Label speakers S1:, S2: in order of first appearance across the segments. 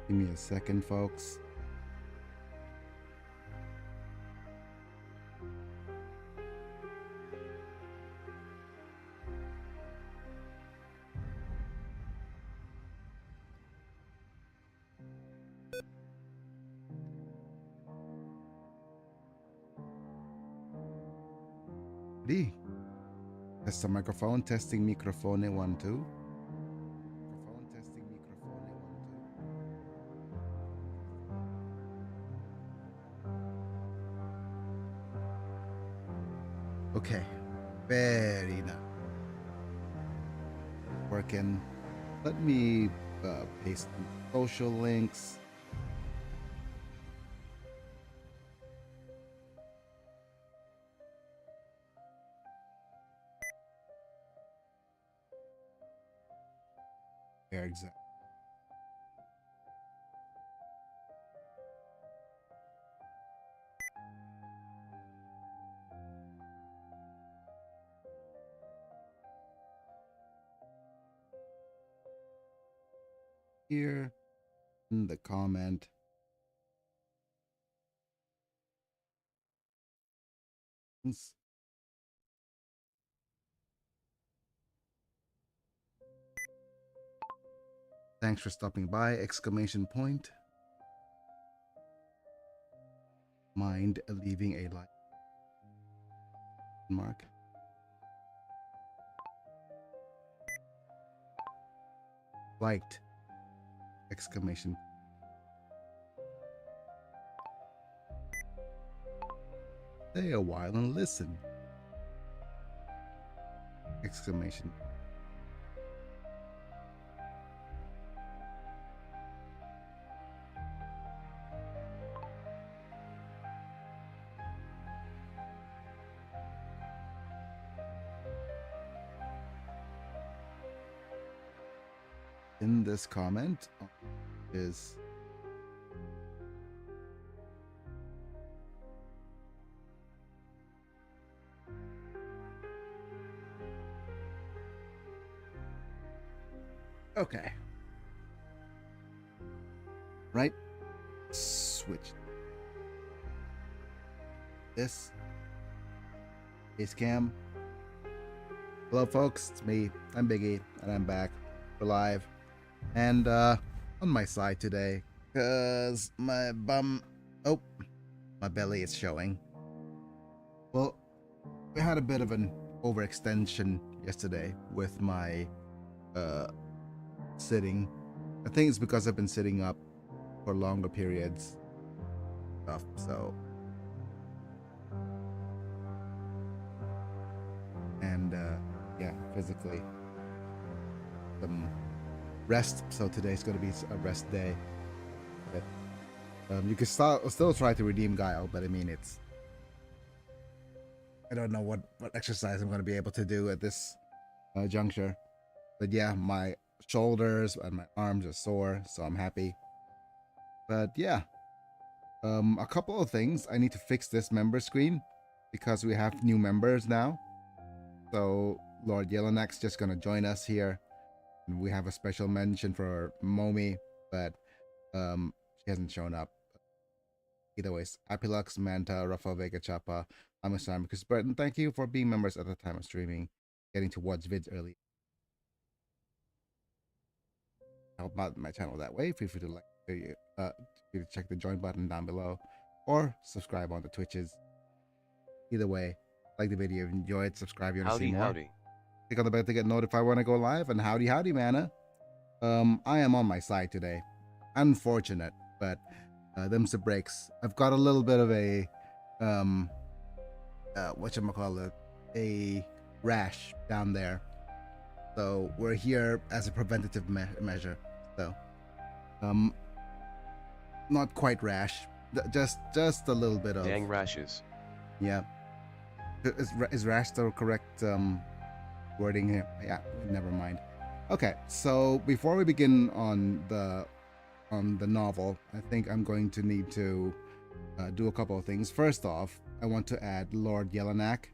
S1: Give me a second, folks. D. Test the microphone. Testing microphone 1 2. Microphone testing microphone 1 2. Okay, very nice. Working. Let me paste some social links. Where exactly? Here in the comment. Thanks for stopping by! Exclamation point. Mind leaving a like mark. Liked! Exclamation. Stay a while and listen! Exclamation. In this comment is okay. Right? Switch. This is Cam. Hello, folks. It's me. I'm Biggie, and I'm back. We're live. And on my side today, because my belly is showing. Well, we had a bit of an overextension yesterday with my sitting. I think it's because I've been sitting up for longer periods. So. And yeah, physically. Some rest. So today's going to be a rest day. But, you can still try to redeem Guile, but I mean, I don't know what exercise I'm going to be able to do at this juncture. But yeah, my shoulders and my arms are sore, so I'm happy. But yeah, a couple of things. I need to fix this member screen because we have new members now. So Lord Yelenak's just going to join us here. We have a special mention for Momi, but she hasn't shown up. Either ways, Apilux, Manta, Rafa, Vega, Chapa, Amasan, Chris Burton, thank you for being members at the time of streaming, getting to watch vids early. Help out my channel that way. Feel free to check the join button down below, or subscribe on the Twitches. Either way, like the video if you enjoy it, subscribe if you want to see more. Howdy. Click on the bell to get notified when I go live, and howdy mana. I am on my side today. Unfortunate, but them's the breaks. I've got a little bit of a whatchamacallit, a rash down there. So we're here as a preventative measure. So not quite rash, just a little bit of
S2: dang rashes.
S1: Yeah. Is rash the correct wording here? Yeah, never mind. Okay, so before we begin on the novel, I think I'm going to need to do a couple of things. First off, I want to add Lord Yelenak.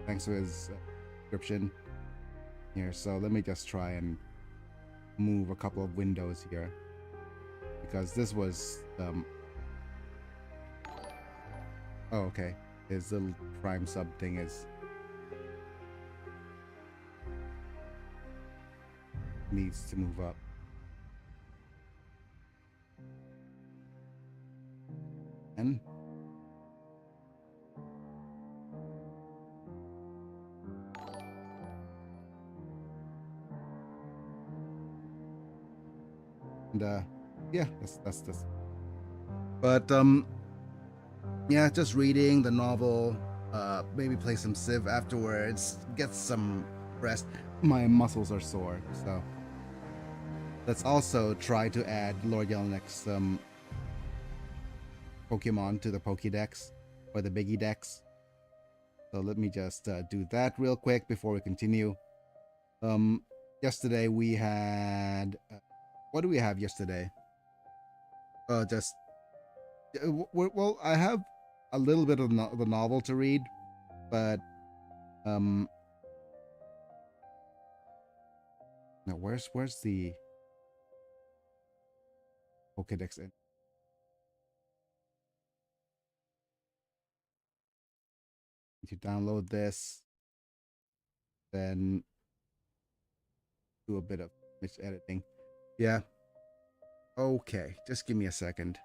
S1: Thanks to his description here. So let me just try and move a couple of windows here because this was oh, okay. His little prime sub thing is needs to move up. And yeah, that's this. But yeah, just reading the novel, maybe play some Civ afterwards, get some rest. My muscles are sore, so let's also try to add Lord Yelnek's Pokemon to the Pokédex or the Biggie Dex. So let me just do that real quick before we continue. Yesterday we had what do we have yesterday? Just well, I have a little bit of the novel to read, but now where's the Pokédex in? To download this, then do a bit of image editing. Yeah. Okay, just give me a second.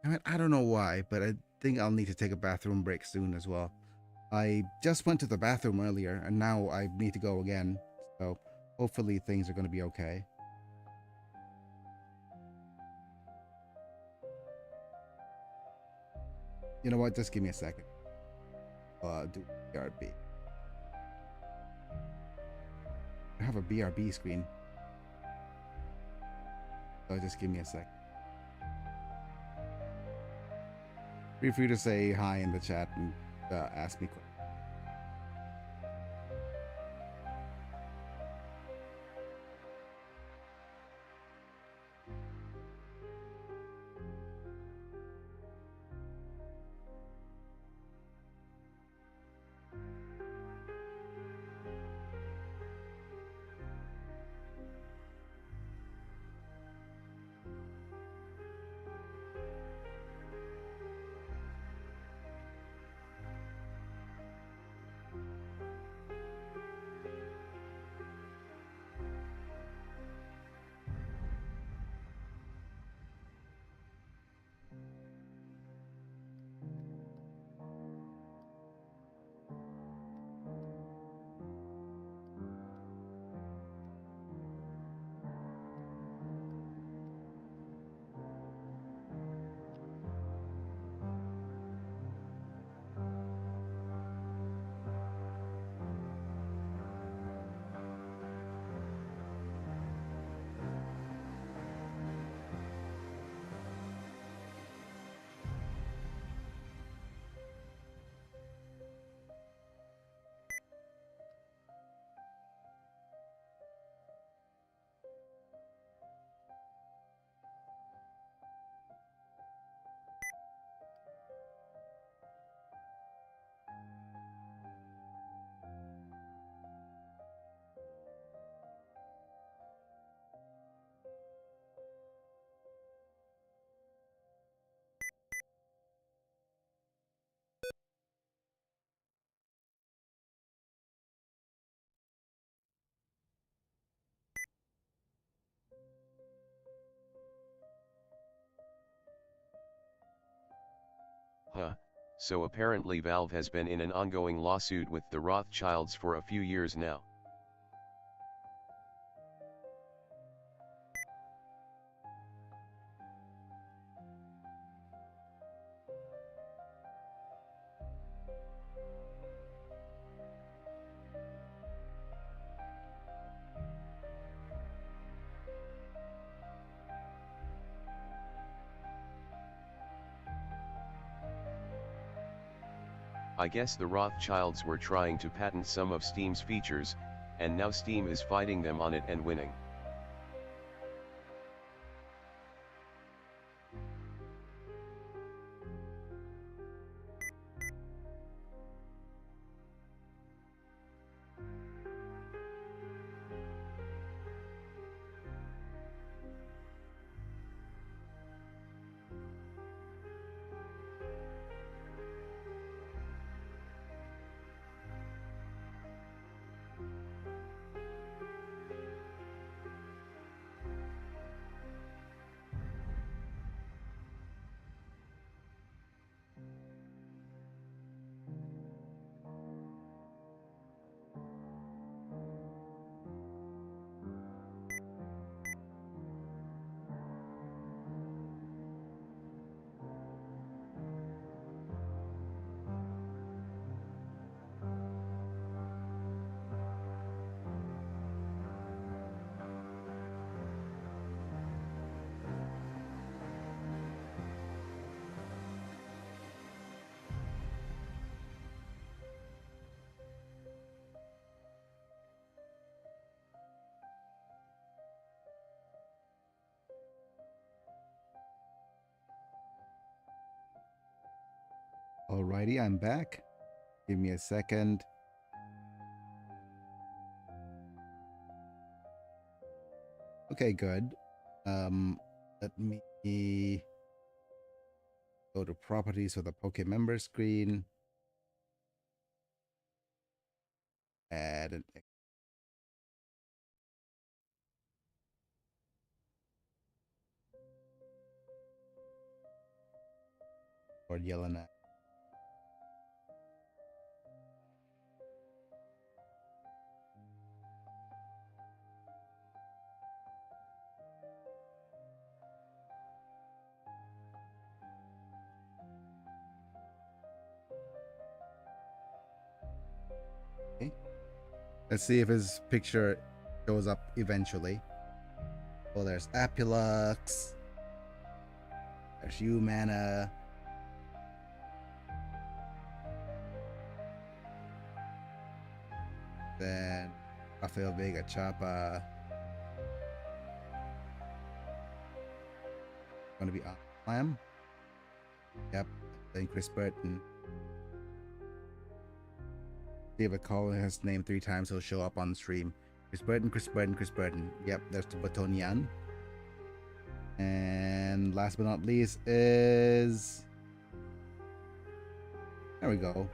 S1: I mean, I don't know why, but I think I'll need to take a bathroom break soon as well. I just went to the bathroom earlier, and now I need to go again. So hopefully things are going to be okay. You know what? Just give me a second. Do BRB. I have a BRB screen. So just give me a sec. Feel free to say hi in the chat and ask me questions.
S2: Huh, so apparently Valve has been in an ongoing lawsuit with the Rothschilds for a few years now. I guess the Rothschilds were trying to patent some of Steam's features, and now Steam is fighting them on it and winning.
S1: Alrighty, I'm back. Give me a second. Okay, good. Let me go to properties of the Poke member screen. Add an export Yelena. Okay. Let's see if his picture shows up eventually. Oh, there's Apulux. There's Umana. Then Rafael Vega Chapa. Gonna be Slam. Yep. Then Chris Burton. See if I call his name 3 times, he'll show up on the stream. Chris Burton, Chris Burton, Chris Burton. Yep, there's the Batonian. And last but not least is... There we go.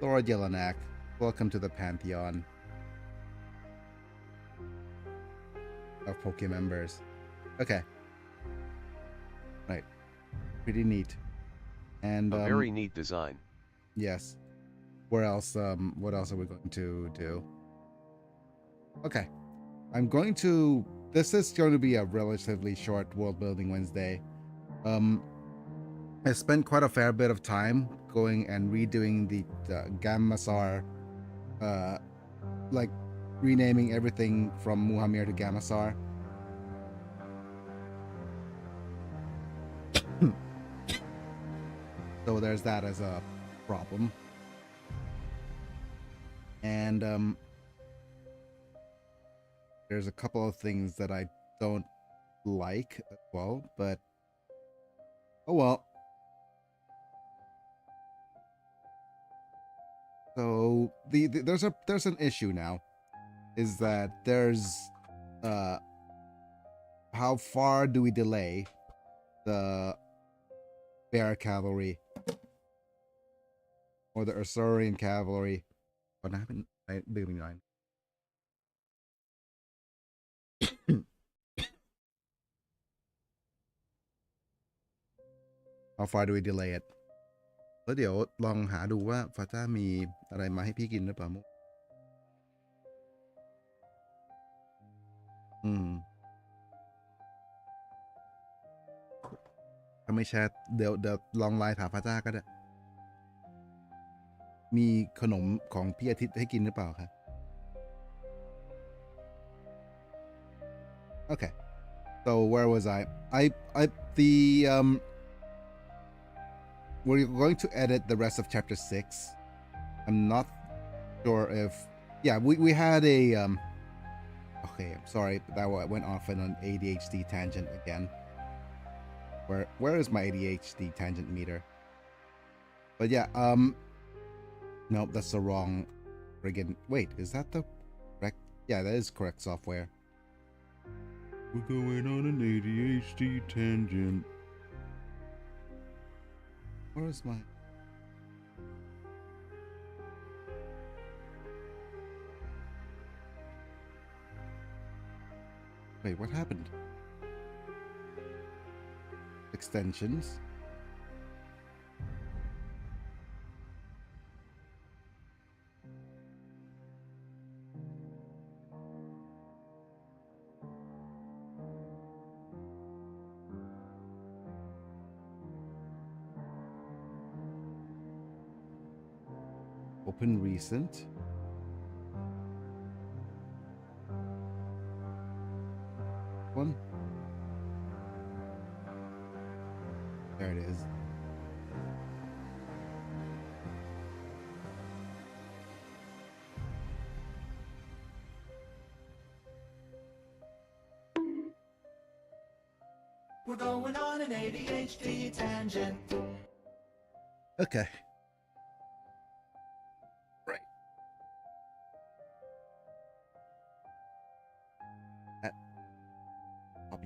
S1: Laura Jelinek. Welcome to the Pantheon of Poke members. Okay. Right. Pretty neat. And
S2: a very neat design.
S1: Yes. Where else? What else are we going to do? Okay. I'm going to... This is going to be a relatively short Worldbuilding Wednesday. I spent quite a fair bit of time going and redoing the Gammasar, like renaming everything from Muhamir to Gammasar. So there's that as a problem. And there's a couple of things that I don't like as well, but oh well. So there's an issue now, is that there's how far do we delay the bear cavalry or the Ursurian cavalry? What happened? Beginning line. How far do we delay it? แล้วเดี๋ยวลองหาดูว่าฟาต้ามีอะไรมาให้พี่กินหรือเปล่ามุกถ้าไม่แชทเดี๋ยวลองไลน์ถามฟาต้าก็ได้มีขนมของพี่อาทิตย์ให้กินหรือเปล่าครับ Okay. So where was I? We're going to edit the rest of chapter 6. I'm not sure if... Yeah, we had a... Okay, I'm sorry, that went off in an ADHD tangent again. Where is my ADHD tangent meter? But yeah, nope, that's the wrong friggin... Wait, is that the correct... Yeah, that is correct software. We're going on an ADHD tangent. Where is my... Wait, what happened? Extensions. Open recent. One. There it is.
S3: We're going on an ADHD tangent.
S1: Okay.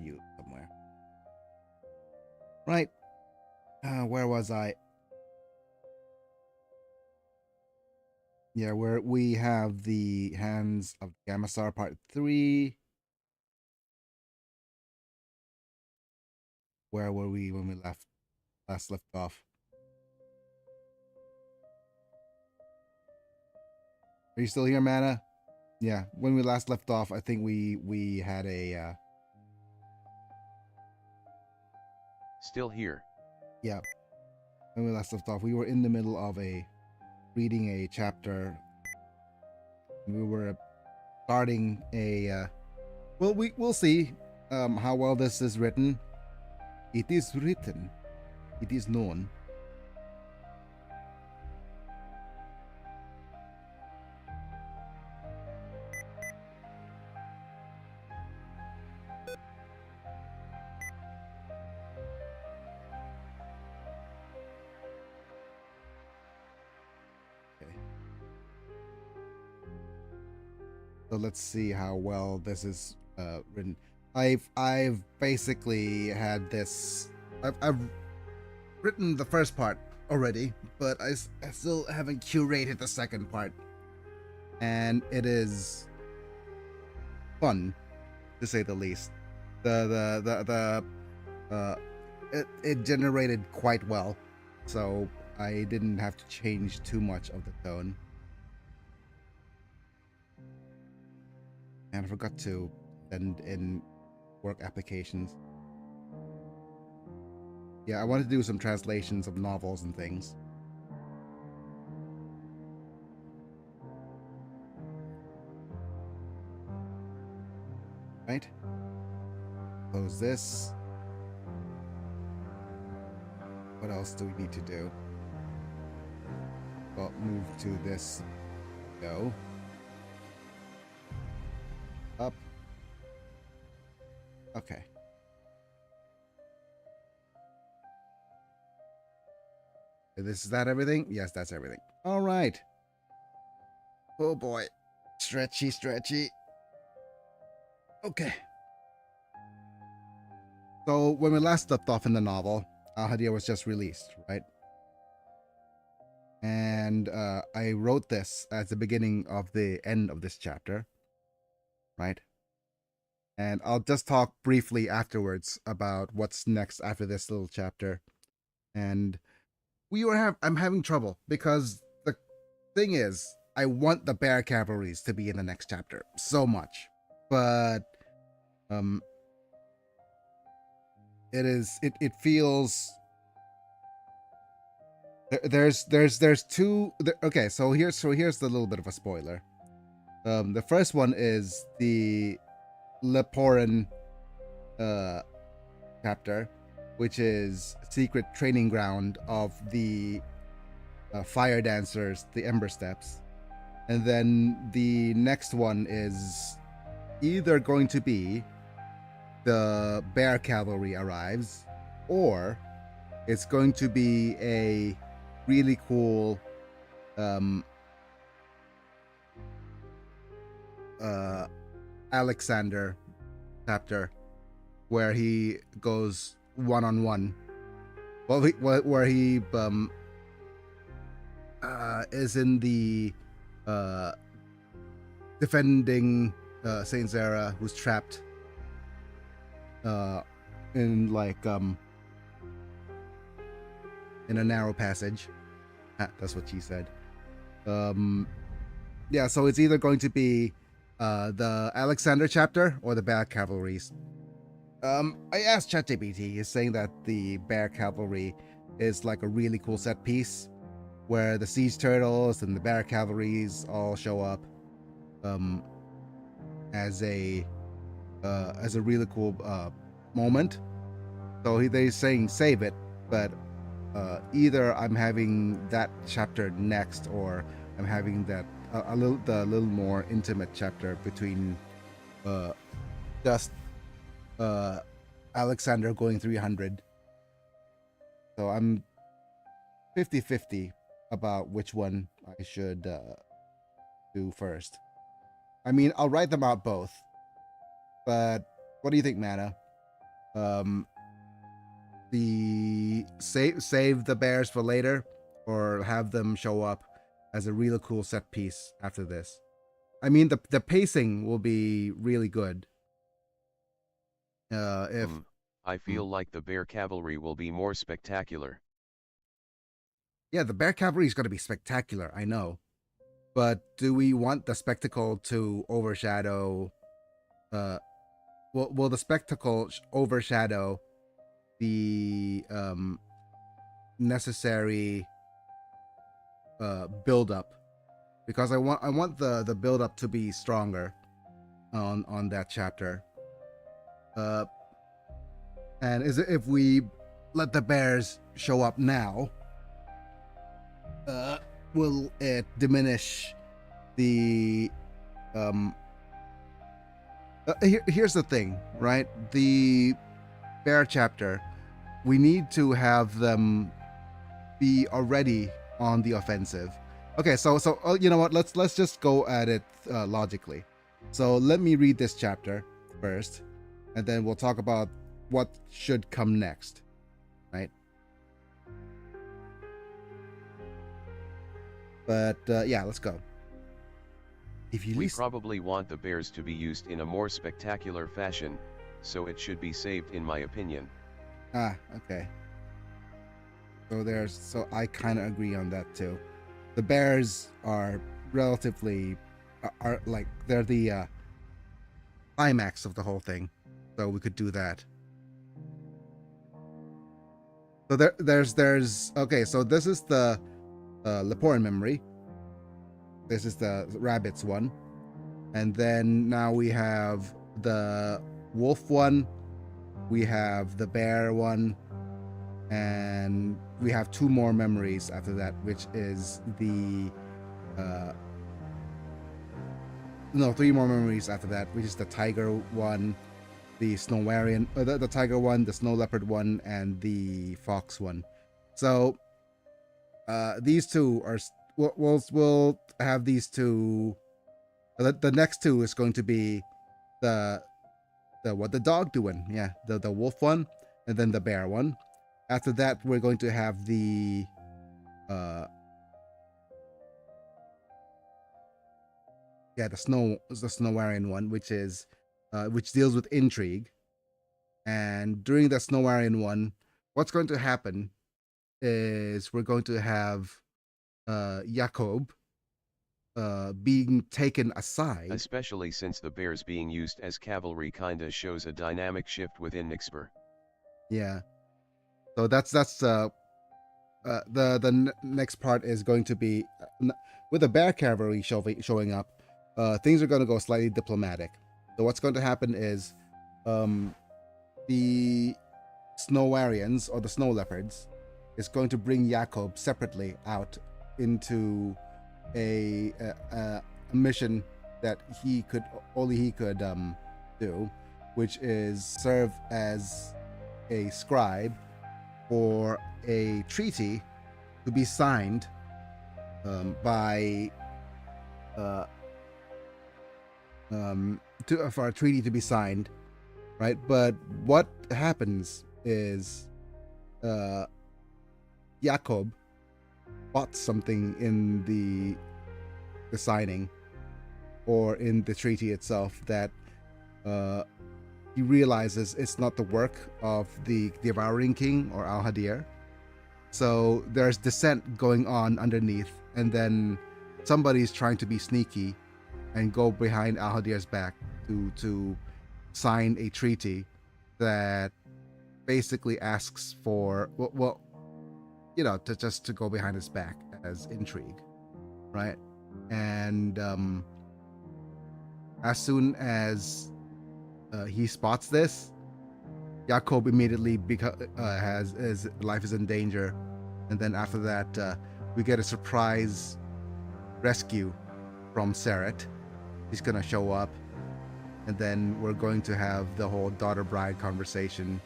S1: you somewhere. Right. Where was I? Yeah, where we have the Hands of Gamasar Part 3. Where were we when we last left off? Are you still here, Mana? Yeah, when we last left off, I think we had a
S2: Still here.
S1: yeah. When we last left off, we were in the middle of reading a chapter. We were starting a well, we'll see how well this is written. It is written. It is known. Okay. So let's see how well this is written. I've basically had this. I've written the first part already, but I still haven't curated the second part, and it is fun, to say the least. It generated quite well, so I didn't have to change too much of the tone. And I forgot to send in work applications. Yeah, I want to do some translations of novels and things. Right? Close this. What else do we need to do? Well, move to this. Go. Up. Okay. Is that everything? Yes, that's everything. All right. Oh boy. Stretchy, stretchy. Okay. So when we last left off in the novel, Al-Hadir was just released, right? And I wrote this at the beginning of the end of this chapter, right? And I'll just talk briefly afterwards about what's next after this little chapter. And I'm having trouble because the thing is, I want the bear cavalries to be in the next chapter so much, but it feels there's two. Okay, so here's the little bit of a spoiler. The first one is the Leporan chapter, which is secret training ground of the fire dancers, the Ember Steps. And then the next one is either going to be the Bear Cavalry arrives, or it's going to be a really cool Alexander chapter where he goes one-on-one. Well, where he is in the defending Saint Zara, who's trapped in like in a narrow passage. That's what she said. Yeah, so it's either going to be the Alexander chapter or the Bear Cavalries. I asked ChatGPT. He's saying that the Bear Cavalry is like a really cool set piece where the siege turtles and the Bear Cavalries all show up as a really cool moment. So they're saying save it, but either I'm having that chapter next, or I'm having that a little more intimate chapter between just Alexander going 300. So I'm 50-50 about which one I should do first. I mean, I'll write them out both, but what do you think, Mana? um the save the bears for later, or have them show up as a really cool set piece after this. I mean, the pacing will be really good. If
S2: I feel like the bear cavalry will be more spectacular.
S1: Yeah, the bear cavalry is going to be spectacular, I know, but do we want the spectacle to overshadow? Will the spectacle overshadow the necessary build up? Because I want the build up to be stronger on that chapter. And if we let the bears show up now, will it diminish the here's the thing, right? The bear chapter, we need to have them be already on the offensive. Okay, so you know what? Let's just go at it logically. So let me read this chapter first, and then we'll talk about what should come next, right? But yeah, let's go. If you
S2: We probably want the bears to be used in a more spectacular fashion, so it should be saved in my opinion.
S1: Okay. So I kind of agree on that too. The bears are relatively are like they're the climax of the whole thing, so we could do that. So there's okay. So this is the Leporin memory. This is the rabbits one, and then now we have the wolf one, we have the bear one, and we have two more memories after that, which is the no, three more memories after that, which is the tiger one, the Snowarian, the tiger one, the snow leopard one, and the fox one. So these two are we'll have these two. The next two is going to be the what the dog doing, yeah, the wolf one, and then the bear one. After that, we're going to have the the Snowarian one, which is which deals with intrigue. And during the Snowarian one, what's going to happen is we're going to have Jakob being taken aside.
S2: Especially since the bears being used as cavalry kinda shows a dynamic shift within Nixper.
S1: Yeah. So that's the next part is going to be with the bear cavalry showing up. Things are going to go slightly diplomatic. So what's going to happen is the Snowarians or the snow leopards is going to bring Jakob separately out into a mission that only he could do, which is serve as a scribe for a treaty to be signed by for a treaty to be signed, right? But what happens is Jakob bought something in the signing or in the treaty itself that he realizes it's not the work of the Devouring King or Al-Hadir. So there's dissent going on underneath, and then somebody's trying to be sneaky and go behind Al-Hadir's back to sign a treaty that basically asks for to go behind his back as intrigue, right? And as soon as he spots this, Jakob immediately has his life is in danger, and then after that we get a surprise rescue from Seret. He's gonna show up, and then we're going to have the whole daughter bride conversation.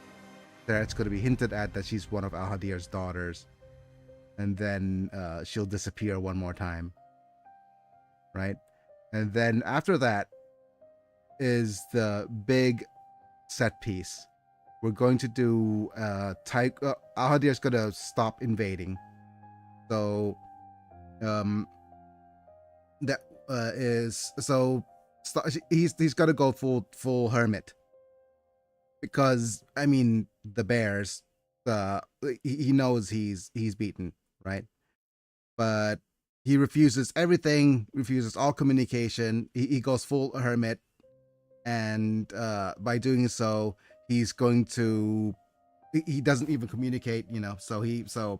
S1: Seret's going to be hinted at that she's one of Al-Hadir's daughters, and then she'll disappear one more time, right? And then after that is the big set piece we're going to do Ahadir's gonna stop invading. So that is so he's gonna go full hermit, because I mean the bears, he knows he's beaten, right? But he refuses everything, refuses all communication. He goes full hermit, and by doing so, he's going to he doesn't even communicate, So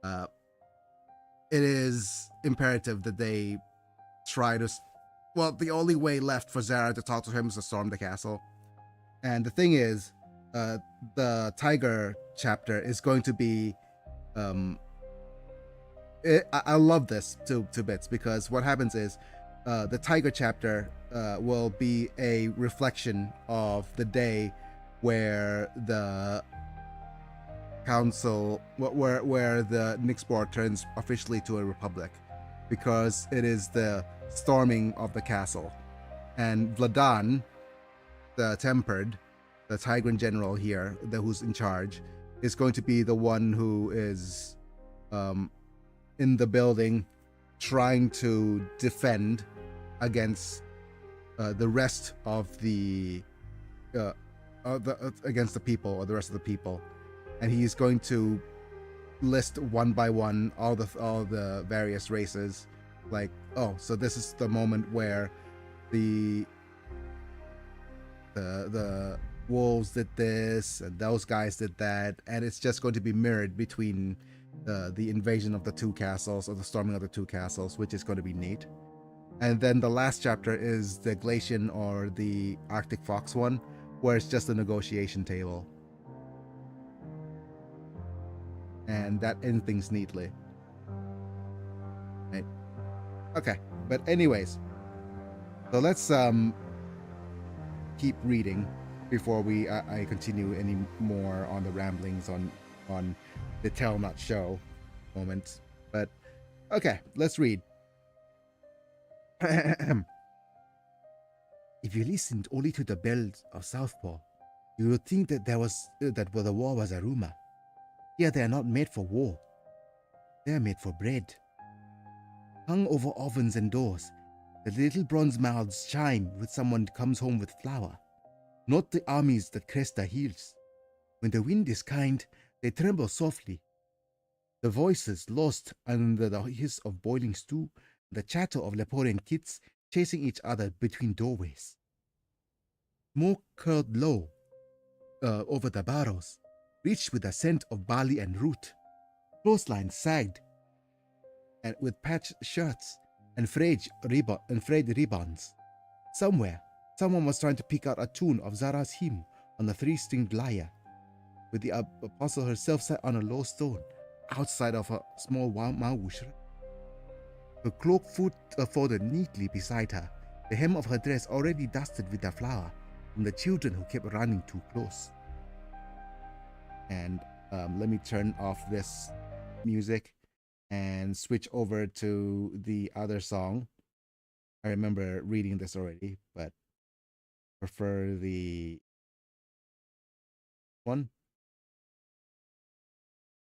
S1: uh, it is imperative that they try to. Well, the only way left for Zara to talk to him is to storm the castle. And the thing is, the tiger chapter is going to be. I love this to bits, because what happens is, the tiger chapter will be a reflection of the day where the council, where the Nixbor turns officially to a republic, because it is the storming of the castle, and Vladan, the Tempered, the Tigran general here, who's in charge, is going to be the one who is in the building, trying to defend against the rest of the against the people, or the rest of the people, and he's going to list one by one all the various races. Like, oh, so this is the moment where the wolves did this and those guys did that, and it's just going to be mirrored between the invasion of the two castles, or the storming of the two castles, which is going to be neat. And then the last chapter is the Glacian or the Arctic Fox one, where it's just a negotiation table, and that ends things neatly. Right? Okay, but anyways, so let's keep reading before I continue any more on the ramblings on the tell not show moments. But okay, let's read. If you listened only to the bells of Southpaw, you would think that the war was a rumor. Here they are not made for war. They are made for bread. Hung over ovens and doors, the little bronze mouths chime when someone comes home with flour. Not the armies that crest their heels. When the wind is kind, they tremble softly. The voices lost under the hiss of boiling stew, the chatter of Leporian kids chasing each other between doorways. Smoke curled low over the barrows, rich with the scent of barley and root. Clotheslines sagged, and with patched shirts and frayed ribbons. Somewhere, someone was trying to pick out a tune of Zara's hymn on a three-stringed lyre, with the apostle herself sat on a low stone outside of a small maush. Her cloak folded neatly beside her, the hem of her dress already dusted with the flour from the children who kept running too close. And let me turn off this music and switch over to the other song. I remember reading this already, but prefer the one.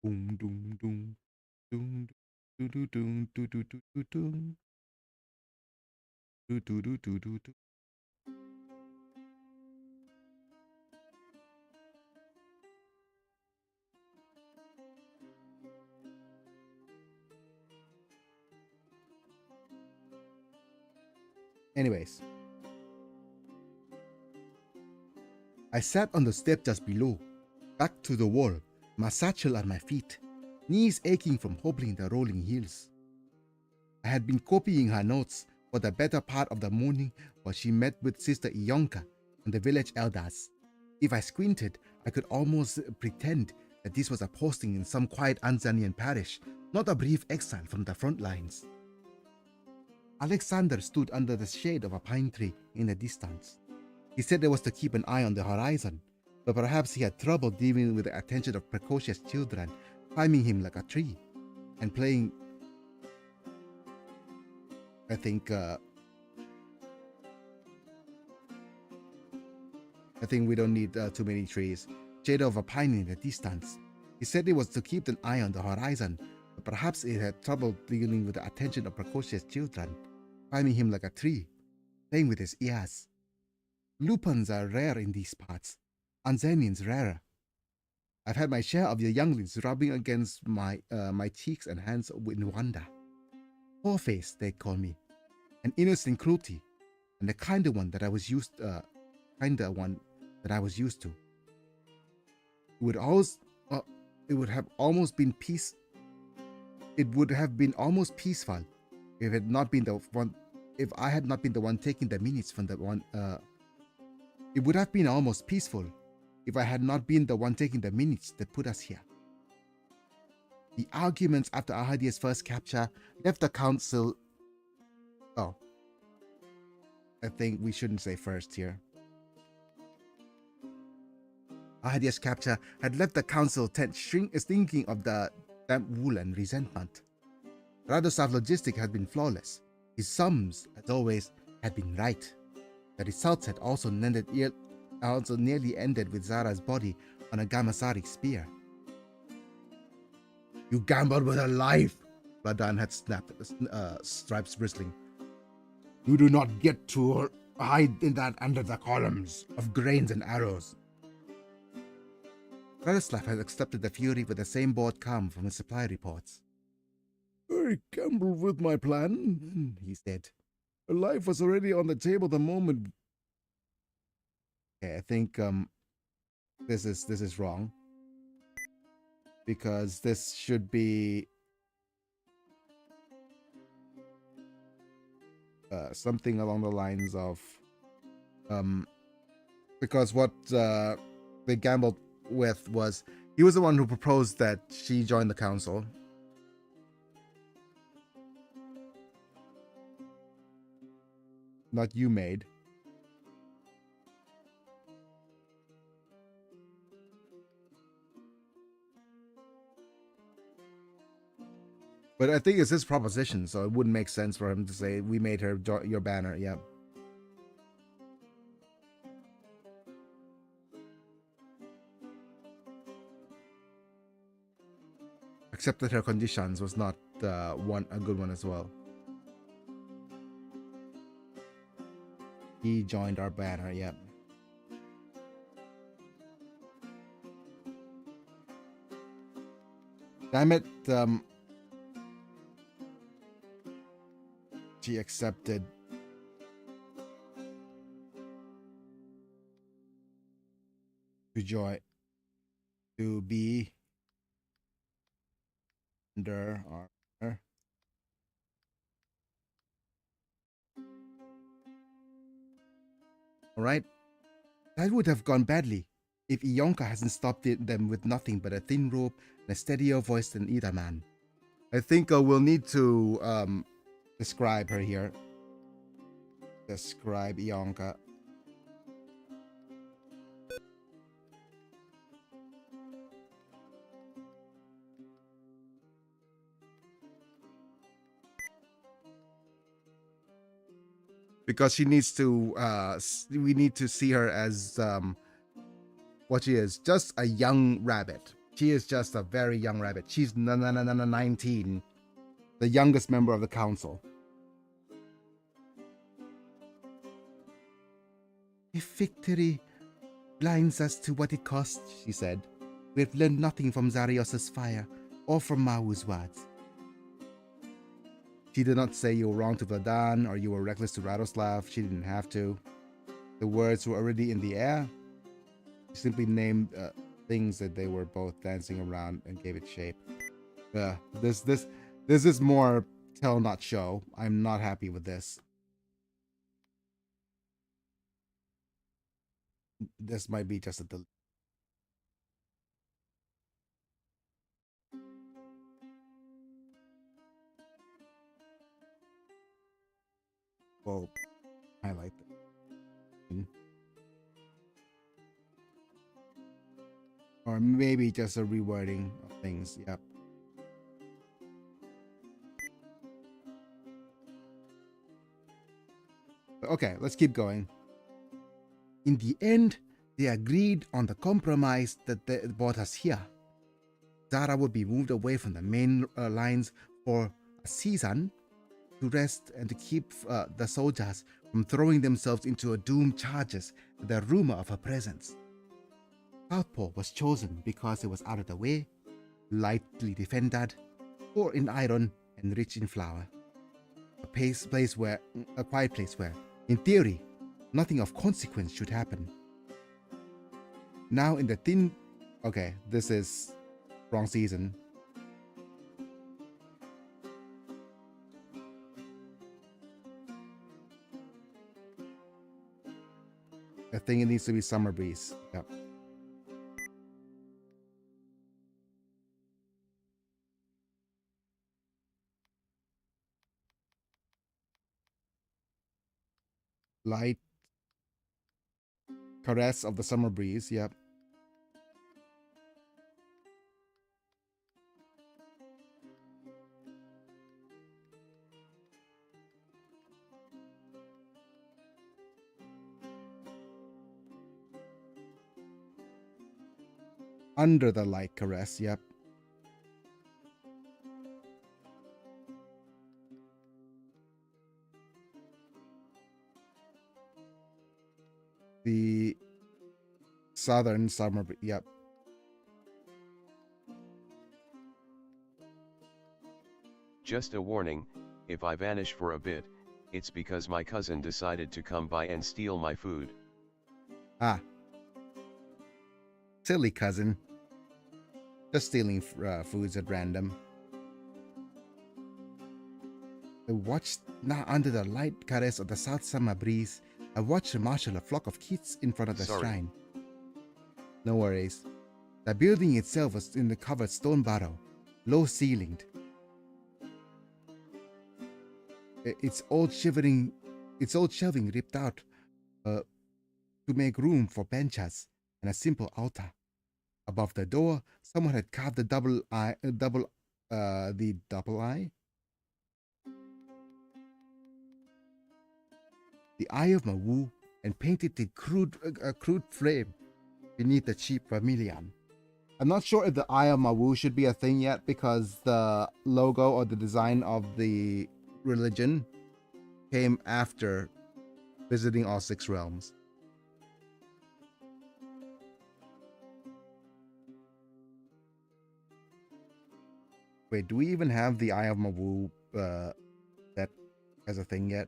S1: Boom, doom, doom, doom, doo, doo, doom, doo, doo, doo, doo, doom. Doo, doo, doo, doo, doo, doo. Anyways, I sat on the step just below, back to the wall, my satchel at my feet, knees aching from hobbling the rolling hills. I had been copying her notes for the better part of the morning while she met with Sister Ionka and the village elders. If I squinted, I could almost pretend that this was a posting in some quiet Anzanian parish, not a brief exile from the front lines. Alexander stood under the shade of a pine tree in the distance. He said there was to keep an eye on the horizon, but perhaps he had trouble dealing with the attention of precocious children climbing him like a tree and playing. I think we don't need too many trees. shadow of a pine in the distance. He said it was to keep an eye on the horizon, but perhaps it had trouble dealing with the attention of precocious children, climbing him like a tree, playing with his ears. Lupins are rare in these parts, Anzanians rarer. I've had my share of the younglings rubbing against my cheeks and hands in wonder. Poor face, they call me, an innocent cruelty, and the kinder one that I was used to. It would always, it would have almost been peace. It would have been almost peaceful if it had not been the one. If I had not been the one taking the minutes from the one. It would have been almost peaceful if I had not been the one taking the minutes that put us here. The arguments after Ahadia's first capture left the council. Oh, I think we shouldn't say first here. Ahadia's capture had left the council tent thinking of the damp wool and resentment. Radoslav's logistics had been flawless. His sums, as always, had been right. The results had also nearly ended with Zara's body on a Gamasari spear. You gambled with her life, Radan had snapped, stripes bristling. You do not get to hide in that under the columns of grains and arrows. Radoslav had accepted the fury with the same bored calm from his supply reports. I gambled with my plan, he said. Her life was already on the table the moment. Okay, I think this is wrong. Because this should be something along the lines of because what they gambled with was he was the one who proposed that she join the council. Not you, maid. But I think it's his proposition, so it wouldn't make sense for him to say, we made her your banner. Yeah. Except that her conditions was not a good one as well. He joined our banner, yeah. Damn it, she accepted to be under our. All right, that would have gone badly if Ionka hasn't stopped them with nothing but a thin rope and a steadier voice than either man. I think we'll need to describe her here. Describe Ionka. Because she needs to, we need to see her as what she is, just a young rabbit. She is just a very young rabbit. She's 19, the youngest member of the council. If victory blinds us to what it costs, she said, we have learned nothing from Zarios's fire or from Mau's words. She did not say you were wrong to Vladan or you were reckless to Radoslav. She didn't have to. The words were already in the air. She simply named things that they were both dancing around and gave it shape. This is more tell not show. I'm not happy with this. This might be just a delete. Well, highlight that. Or maybe just a rewording of things. Yep. Okay, let's keep going. In the end, They agreed on the compromise that they brought us here. Zara would be moved away from the main lines for a season to rest and to keep the soldiers from throwing themselves into doomed charges at the rumor of her presence. Southpaw was chosen because it was out of the way, lightly defended, poor in iron and rich in flour. A quiet place where, in theory, nothing of consequence should happen. Now in the thin... Okay, this is wrong season. I think it needs to be Summer Breeze. Yep. Light caress of the summer breeze. Yep. Under the light caress. Yep. The southern summer. Yep.
S2: Just a warning, if I vanish for a bit, it's because my cousin decided to come by and steal my food.
S1: Ah. Silly cousin. Just stealing foods at random. I watched now under the light caress of the south summer breeze. I watched him marshal a flock of kids in front of the shrine. No worries. The building itself was in the covered stone barrow, low ceilinged. Its old shelving ripped out to make room for benches and a simple altar. Above the door, someone had carved the double eye. The eye of Mawu, and painted the crude flame beneath the cheap vermilion. I'm not sure if the Eye of Mawu should be a thing yet because the logo or the design of the religion came after visiting all 6 realms. Wait, do we even have the Eye of Mawu that as a thing yet?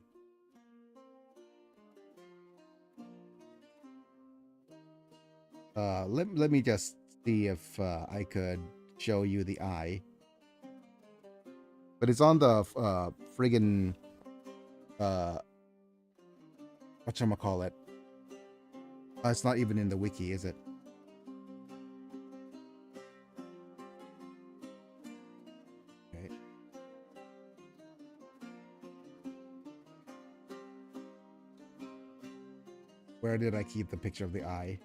S1: Let me just see if I could show you the eye. But it's on the friggin' whatchamacallit. It's not even in the wiki, is it? Okay. Where did I keep the picture of the eye?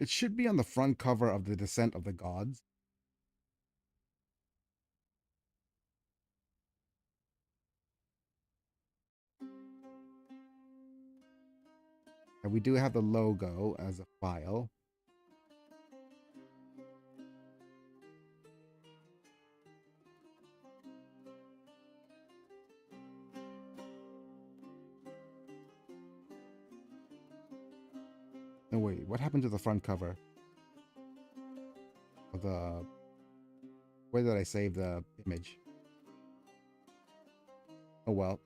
S1: It should be on the front cover of the Descent of the Gods. And we do have the logo as a file. No, wait, what happened to the front cover? Of the... Where did I save the image? Oh well.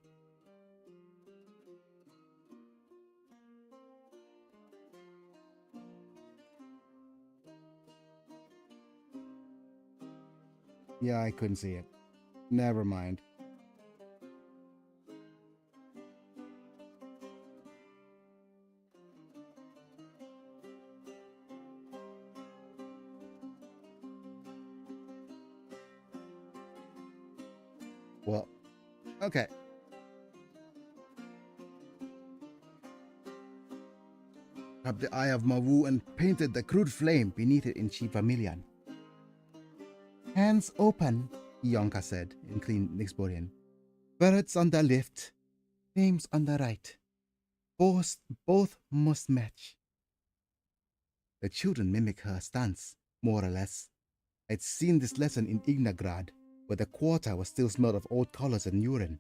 S1: Yeah, I couldn't see it. Never mind. Well, okay. Up the Eye of Mawu and painted the crude flame beneath it in cheap vermilion. Hands open, Yonka said in clean Nixborian. Birds on the left, names on the right. Both must match. The children mimic her stance, more or less. I'd seen this lesson in Ignagrad, where the quarter was still smelled of old colors and urine.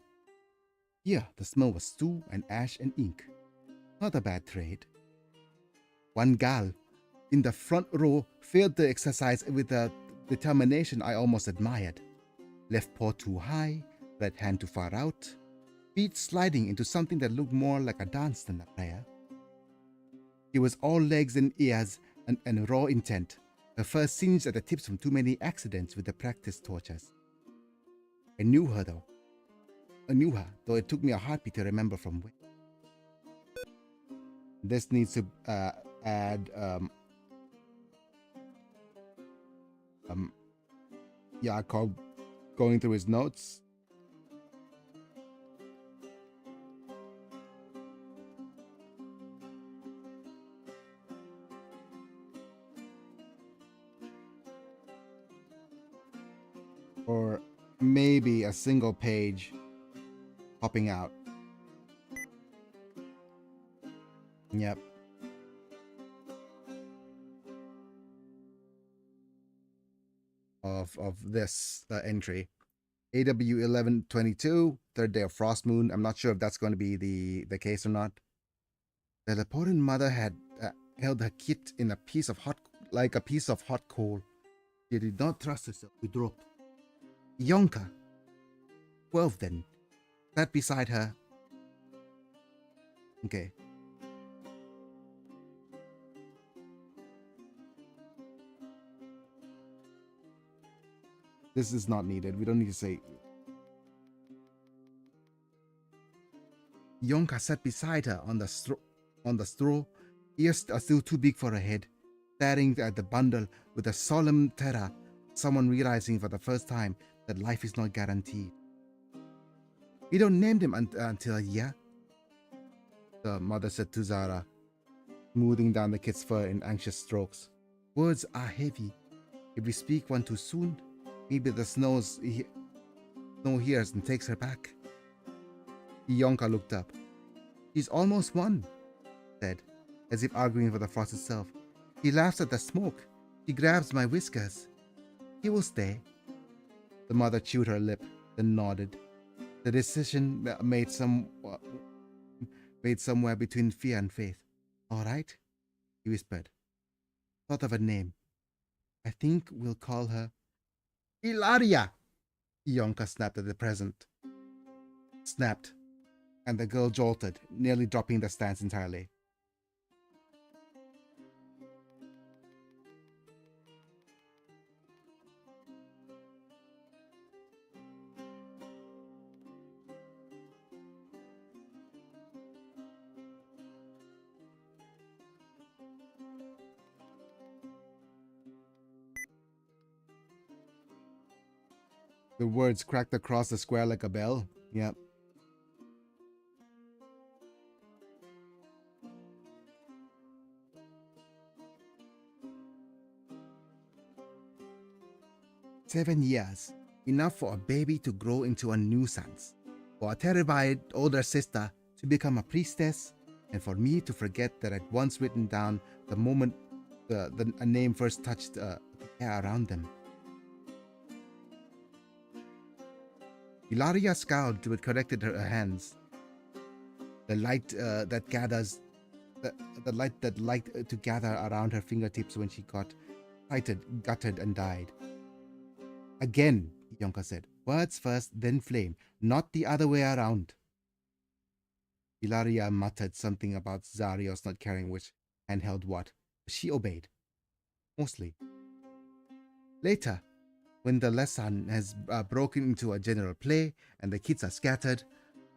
S1: Here, the smell was stew and ash and ink. Not a bad trade. One gal in the front row failed the exercise with a determination I almost admired. Left paw too high, right hand too far out, feet sliding into something that looked more like a dance than a prayer. He was all legs and ears and raw intent, her fur singed at the tips from too many accidents with the practice tortures. I knew her, though it took me a heartbeat to remember from when. This needs to add Jakob going through his notes. Or maybe a single page popping out. Yep. Of this entry. AW 1122, third day of Frost Moon. I'm not sure if that's going to be the case or not. The Leporin mother had held her kit in a piece of hot coal. She did not trust herself to drop. Yonka, 12 then, sat beside her. Okay. This is not needed. We don't need to say. Yonka sat beside her on the straw, ears are still too big for her head, staring at the bundle with a solemn terror, someone realizing for the first time that life is not guaranteed. We don't name him until a year, the mother said to Zara, smoothing down the kid's fur in anxious strokes. Words are heavy. If we speak one too soon, maybe the snow hears and takes her back. Yonka looked up. She's almost one, said, as if arguing for the frost itself. He laughs at the smoke. She grabs my whiskers. He will stay. The mother chewed her lip, then nodded. The decision made somewhere between fear and faith. All right, he whispered. Thought of a name. I think we'll call her Ilaria. Yonka snapped at the present. Snapped, and the girl jolted, nearly dropping the stance entirely. The words cracked across the square like a bell. Yep. "7 years. Enough for a baby to grow into a nuisance. For a terrified older sister to become a priestess. And for me to forget that I'd once written down the moment a name first touched the air around them." Ilaria scowled but corrected her hands. The light that liked to gather around her fingertips when she got frightened, gutted, and died. Again, Yonka said. Words first, then flame, not the other way around. Ilaria muttered something about Zarios not caring which hand held what. She obeyed. Mostly. Later, when the lesson has broken into a general play and the kids are scattered,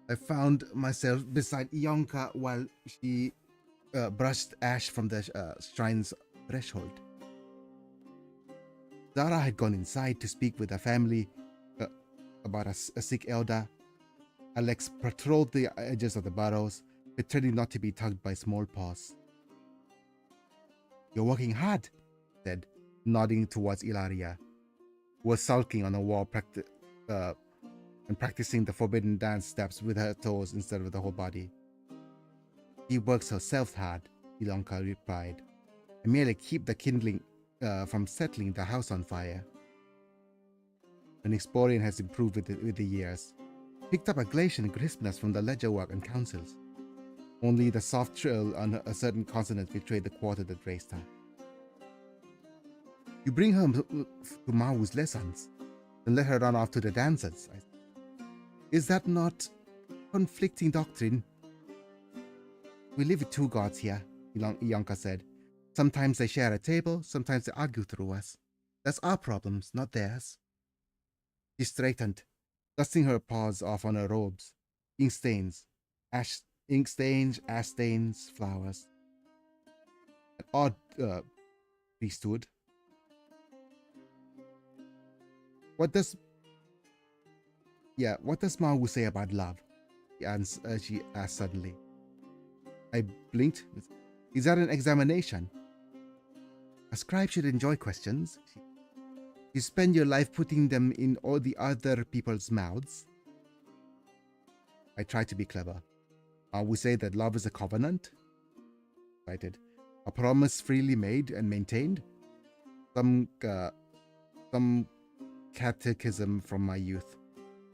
S1: I found myself beside Yonka while she brushed ash from the shrine's threshold. Zara had gone inside to speak with the family about a sick elder. Alex patrolled the edges of the burrows, pretending not to be tugged by small paws. You're working hard, said, nodding towards Ilaria, who was sulking on the wall and practicing the forbidden dance steps with her toes instead of the whole body. She works herself hard, Ilonka replied. I merely keep the kindling from settling the house on fire. An Exporian has improved with the years. Picked up a Glacian crispness from the ledger work and councils. Only the soft trill on a certain consonant betrayed the quarter that raised her. You bring her to Mau's lessons, then let her run off to the dances. Is that not conflicting doctrine? We live with two gods here, Ilonka said. Sometimes they share a table, sometimes they argue through us. That's our problems, not theirs. She straightened, dusting her paws off on her robes. Ink stains, ash stains, flowers. An odd priesthood. What does Mawu say about love? She asked suddenly. I blinked. Is that an examination? A scribe should enjoy questions. You spend your life putting them in all the other people's mouths. I tried to be clever. We say that love is a covenant. Cited. A promise freely made and maintained. Some catechism from my youth.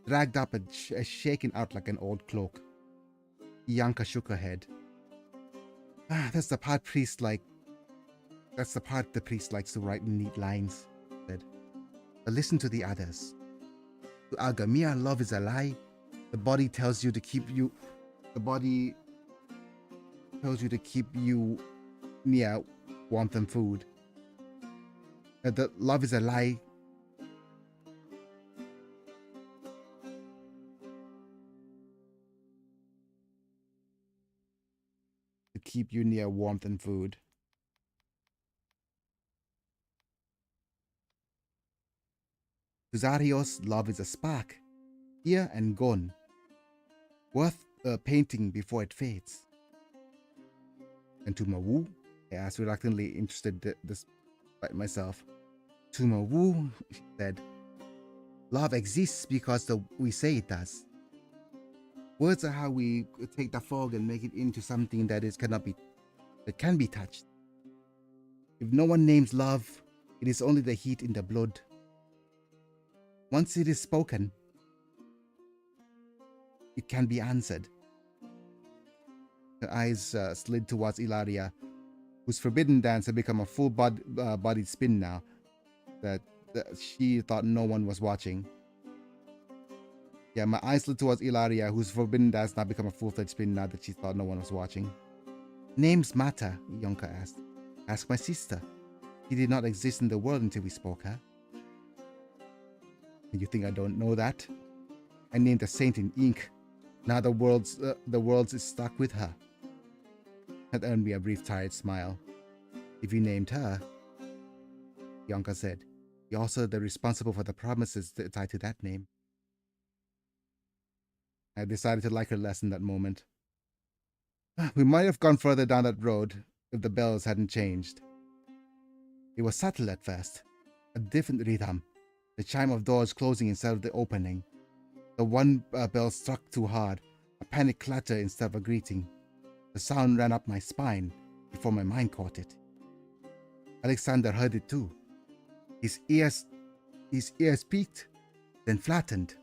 S1: Dragged up and shaken out like an old cloak. Yanka shook her head. That's the part the priest likes to write in neat lines, said. But listen to the others. To Agamia, love is a lie. The body tells you to keep you near warmth and food. The love is a lie. To keep you near warmth and food. To Zarios, love is a spark, here and gone, worth painting before it fades. And to Mawu, I asked, reluctantly interested despite myself. To Mawu, she said, love exists because we say it does. Words are how we take the fog and make it into something that can be touched. If no one names love, it is only the heat in the blood. Once it is spoken, it can be answered. Her eyes slid towards Ilaria, whose forbidden dance had become a full-bodied spin now, that she thought no one was watching. Yeah, my eyes slid towards Ilaria, whose forbidden dance now become a full-fledged spin now that she thought no one was watching. Names matter, Yonka asked. Ask my sister. She did not exist in the world until we spoke her. You think I don't know that? I named a saint in ink. Now the world's is stuck with her. That earned me a brief tired smile. If you named her, Yonka said, you're also the responsible for the promises tied to that name. I decided to like her less in that moment. We might have gone further down that road if the bells hadn't changed. It was subtle at first, a different rhythm. The chime of doors closing instead of the opening. The one bell struck too hard, a panic clatter instead of a greeting. The sound ran up my spine before my mind caught it. Alexander heard it too. His ears peaked, then flattened.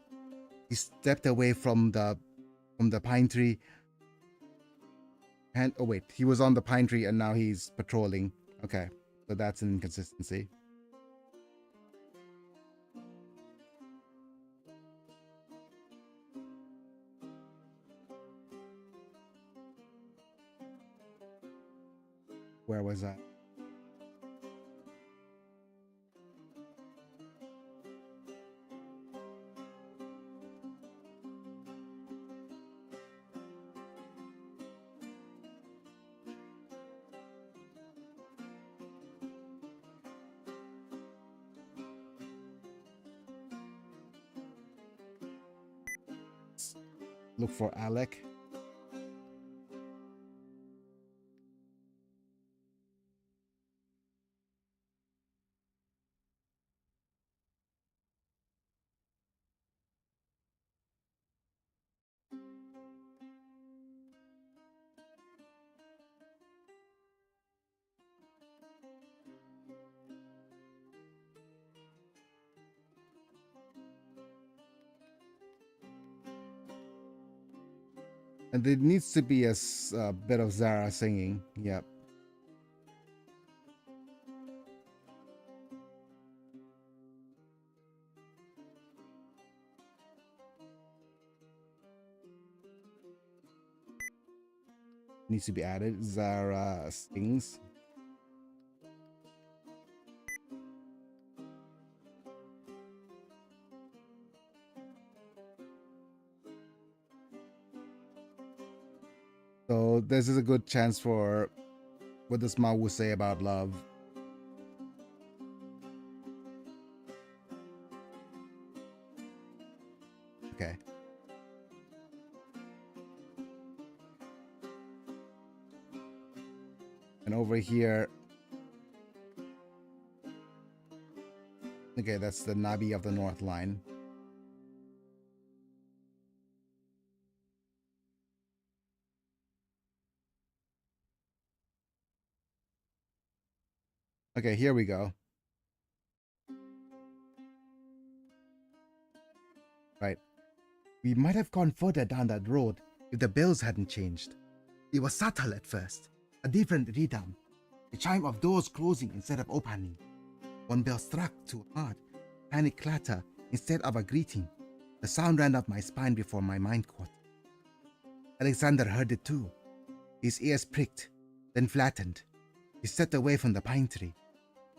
S1: He stepped away from the pine tree. And he was on the pine tree and now he's patrolling. Okay, so that's an inconsistency. Where was that? Look for Alec. And there needs to be a bit of Zara singing. Yep. Needs to be added. Zara sings. So this is a good chance for what the Smile will say about love. Okay. And over here, okay, that's the Nabi of the North line. Okay, here we go. Right. We might have gone further down that road if the bells hadn't changed. It was subtle at first, a different rhythm, the chime of doors closing instead of opening. One bell struck too hard, tiny clatter instead of a greeting. The sound ran up my spine before my mind caught. Alexander heard it too. His ears pricked, then flattened. He stepped away from the pine tree,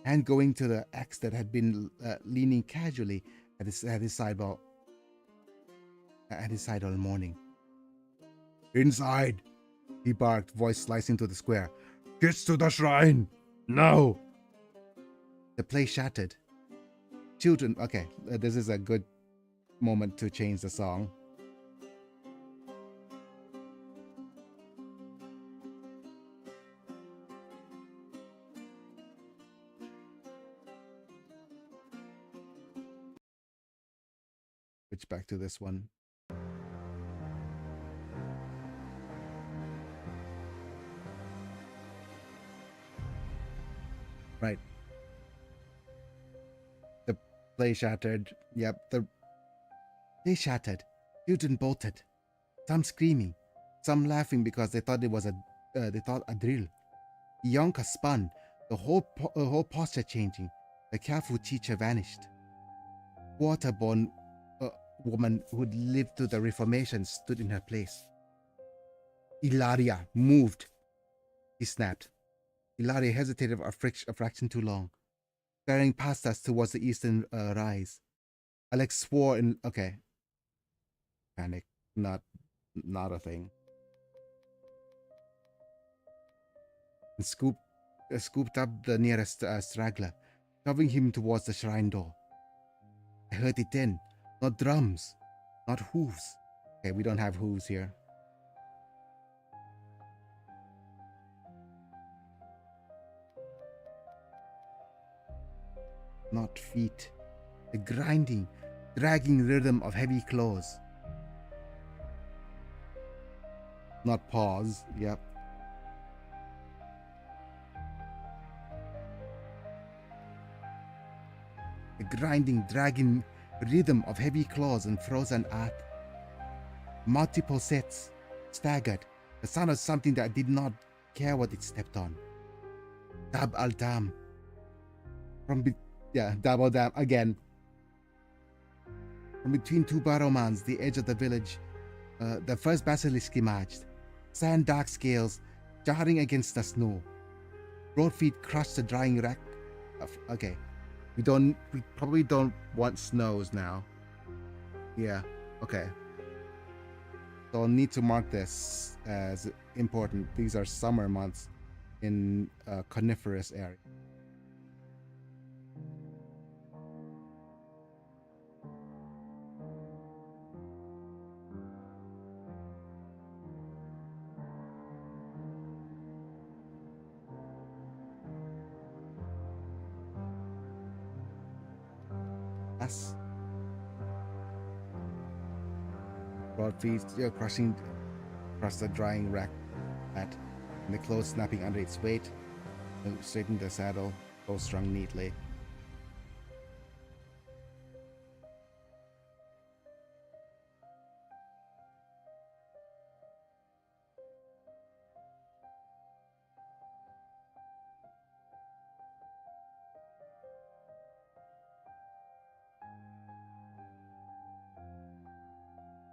S1: hand going to the axe that had been leaning casually at his side all morning. Inside, he barked, voice slicing through the square. Get to the shrine! Now! The place shattered. Children, okay, this is a good moment to change the song. Switch back to this one. Right. The play shattered. Yep, they shattered. Children bolted. Some screaming, some laughing because they thought it was a drill. Yonka spun, the whole posture changing. The careful teacher vanished. Waterborne woman who'd lived through the Reformation stood in her place. Ilaria moved. He snapped. Ilaria hesitated a fraction too long, staring past us towards the eastern rise. Alex swore in... Okay. Panic. Not a thing. And scooped up the nearest straggler, shoving him towards the shrine door. I heard it then. Not drums. Not hooves. Okay, we don't have hooves here. Not feet. The grinding, dragging rhythm of heavy claws. Not paws. Yep. The grinding, dragging rhythm of heavy claws and frozen earth. Multiple sets, staggered, the sound of something that did not care what it stepped on. Dab al Dam. Dab al Dam again. From between two barrowmans, the edge of the village, the first basilisk emerged. Sand dark scales jarring against the snow. Broad feet crushed the drying rack. Okay. We probably don't want snows now. Yeah, okay. So I'll need to mark this as important. These are summer months in a coniferous area. Yes. Broad feet crushing across the drying rack and the clothes snapping under its weight, and straightened the saddle, both strung neatly.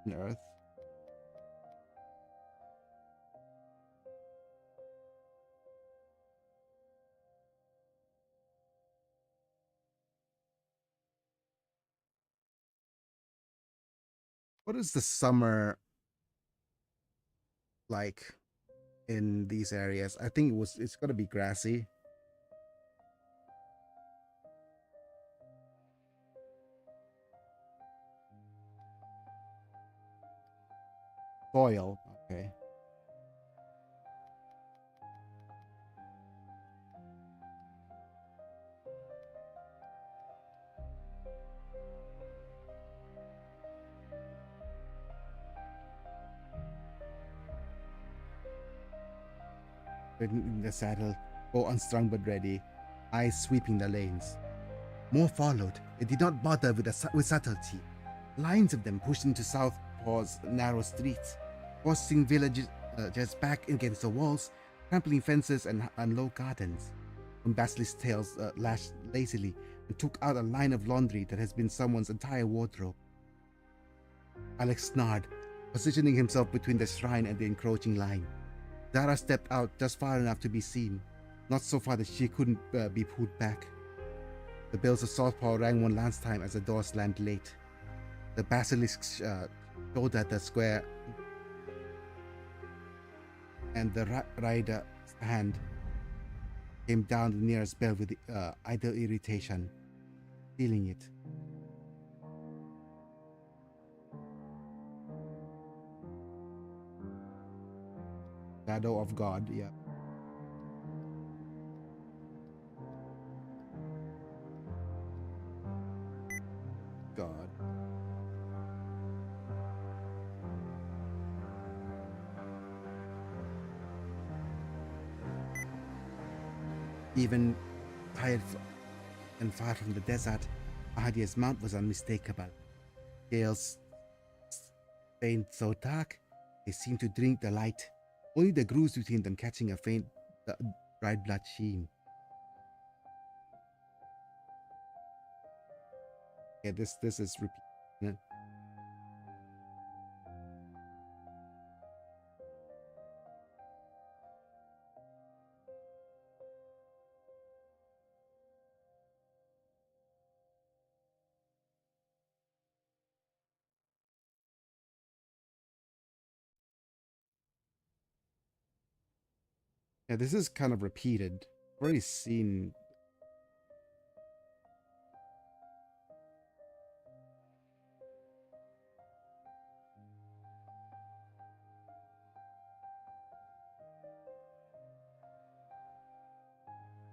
S1: on Earth. What is the summer like in these areas? I think it's gonna be grassy. Soil. Okay. Ridden in the saddle, bow unstrung but ready, eyes sweeping the lanes. More followed. It did not bother with subtlety. Lines of them pushed into Southpaw's narrow streets, forcing villages just back against the walls, trampling fences and low gardens. When Basilisk's tails lashed lazily and took out a line of laundry that has been someone's entire wardrobe. Alex snarled, positioning himself between the shrine and the encroaching line. Dara stepped out just far enough to be seen, not so far that she couldn't be pulled back. The bells of Southpaw rang one last time as the door slammed late. The basilisk showed at the square, and the rider's hand came down the nearest bell with idle irritation, feeling it. Shadow of God, yeah. God. Even tired and far from the desert, Ahadia's mount was unmistakable. Scales faint so dark, they seemed to drink the light, only the grooves between them catching a faint bright blood sheen. Yeah, this is repeated. Yeah, this is kind of repeated. I've already seen.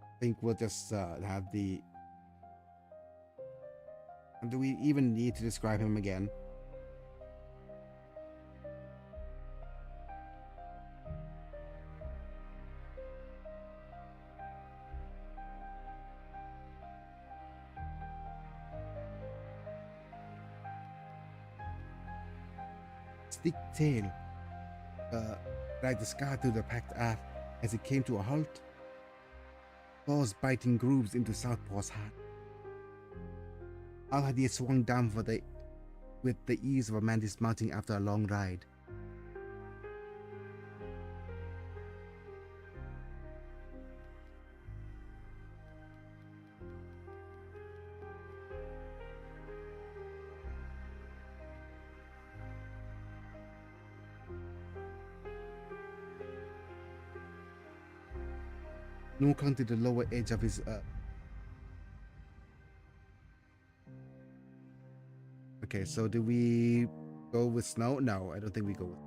S1: I think we'll just have the. Do we even need to describe him again? Stick tail dragged the scar through the packed earth as it came to a halt, claws biting grooves into Southpaw's heart. Al-Hadi swung down with the ease of a man dismounting after a long ride. No clung to the lower edge of his Okay, so do we go with snow? No, I don't think we go with.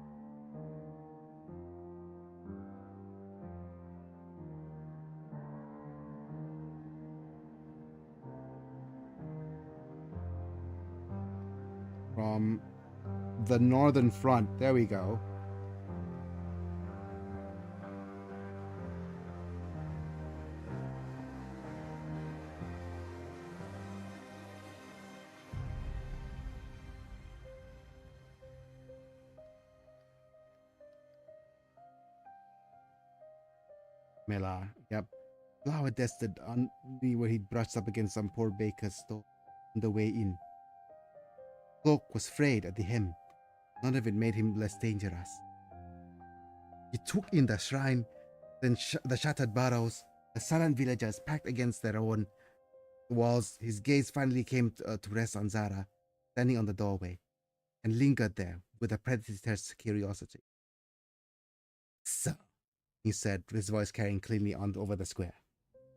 S1: From the northern front. There we go. Melar, yep. Flower dusted only where he'd brushed up against some poor baker's store on the way in. Cloak was frayed at the hem, None of it made him less dangerous. He took in the shrine, then the shattered burrows, the silent villagers packed against their own walls. His gaze finally came to rest on Zara, standing on the doorway, and lingered there with a predator's curiosity. So, he said, his voice carrying cleanly on over the square.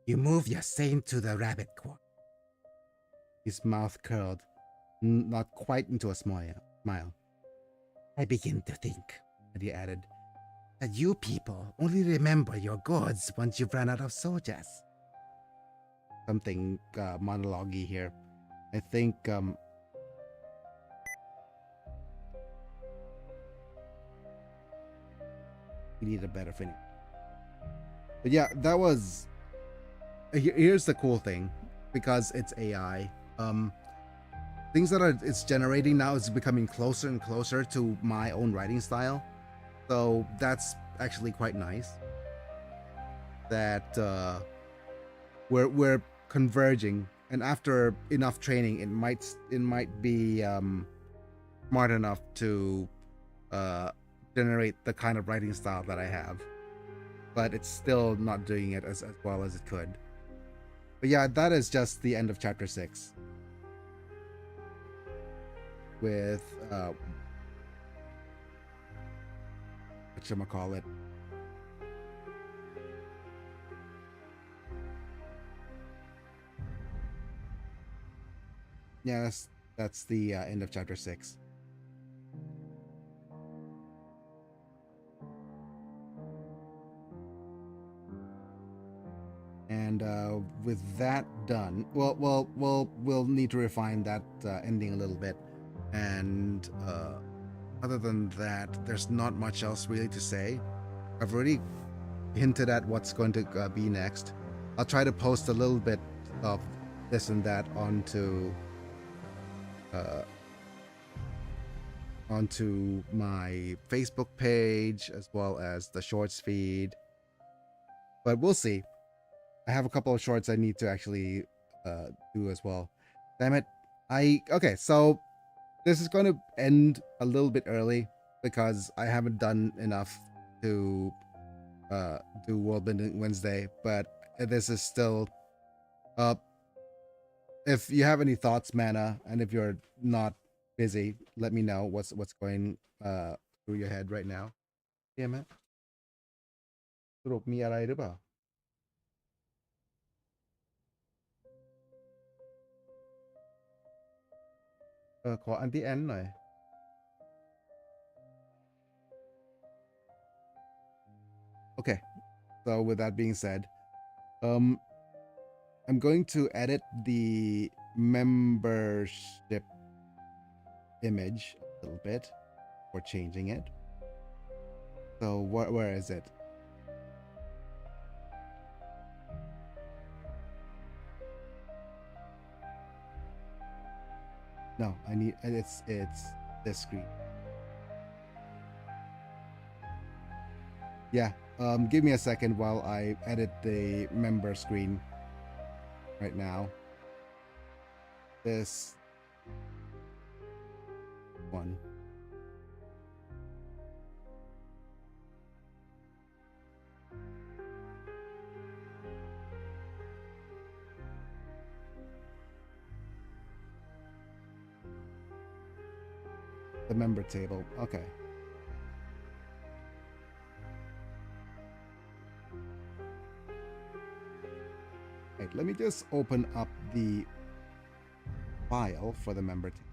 S1: You move your saint to the rabbit court. His mouth curled, not quite into a smile. I begin to think, and he added, that you people only remember your gods once you've run out of soldiers. Something monologue-y here. I think we need a better finish. But yeah, that was. Here's the cool thing, because it's AI. Things that it's generating now is becoming closer and closer to my own writing style. So that's actually quite nice. That we're converging, and after enough training, it might be smart enough to generate the kind of writing style that I have. But it's still not doing it as well as it could. But yeah, that is just the end of chapter 6. With whatchamacallit. Yeah, that's the end of chapter 6. And with that done, we'll need to refine that ending a little bit. And other than that, there's not much else really to say. I've already hinted at what's going to be next. I'll try to post a little bit of this and that onto my Facebook page as well as the shorts feed. But we'll see. I have a couple of shorts I need to actually do as well. Damn it. Okay, so this is going to end a little bit early because I haven't done enough to do Worldbuilding Wednesday, but this is still if you have any thoughts, Mana, and if you're not busy, let me know what's going through your head right now. Damn it. สรุปมีอะไรหรือเปล่า ขออันที่แอนหน่อย Okay, so with that being said, I'm going to edit the membership image a little bit for changing it. So where is it? No, I need it's this screen. Yeah, give me a second while I edit the member screen right now. This one. The member table. Okay. Right, let me just open up the file for the member table.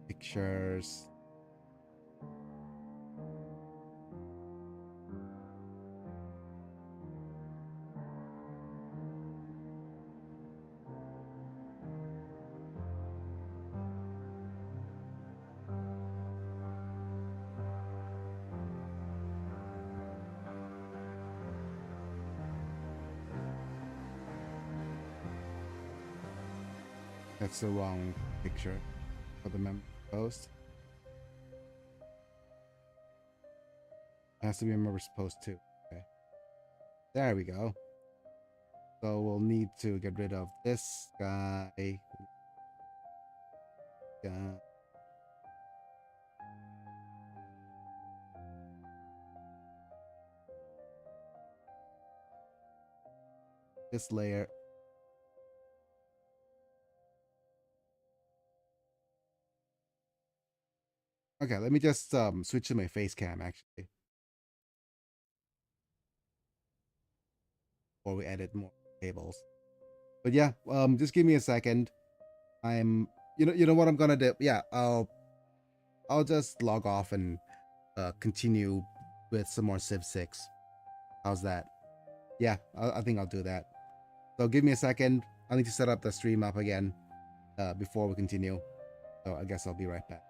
S1: Pictures. That's the wrong picture for the member post. It has to be a member's post too. Okay. There we go. So we'll need to get rid of this guy. this layer. Okay, let me just switch to my face cam actually before we edit more tables. But yeah, just give me a second. I'm you know what I'm gonna do? Yeah, I'll just log off and continue with some more Civ 6. How's that? Yeah, I think I'll do that. So give me a second. I need to set up the stream up again before we continue. So I guess I'll be right back.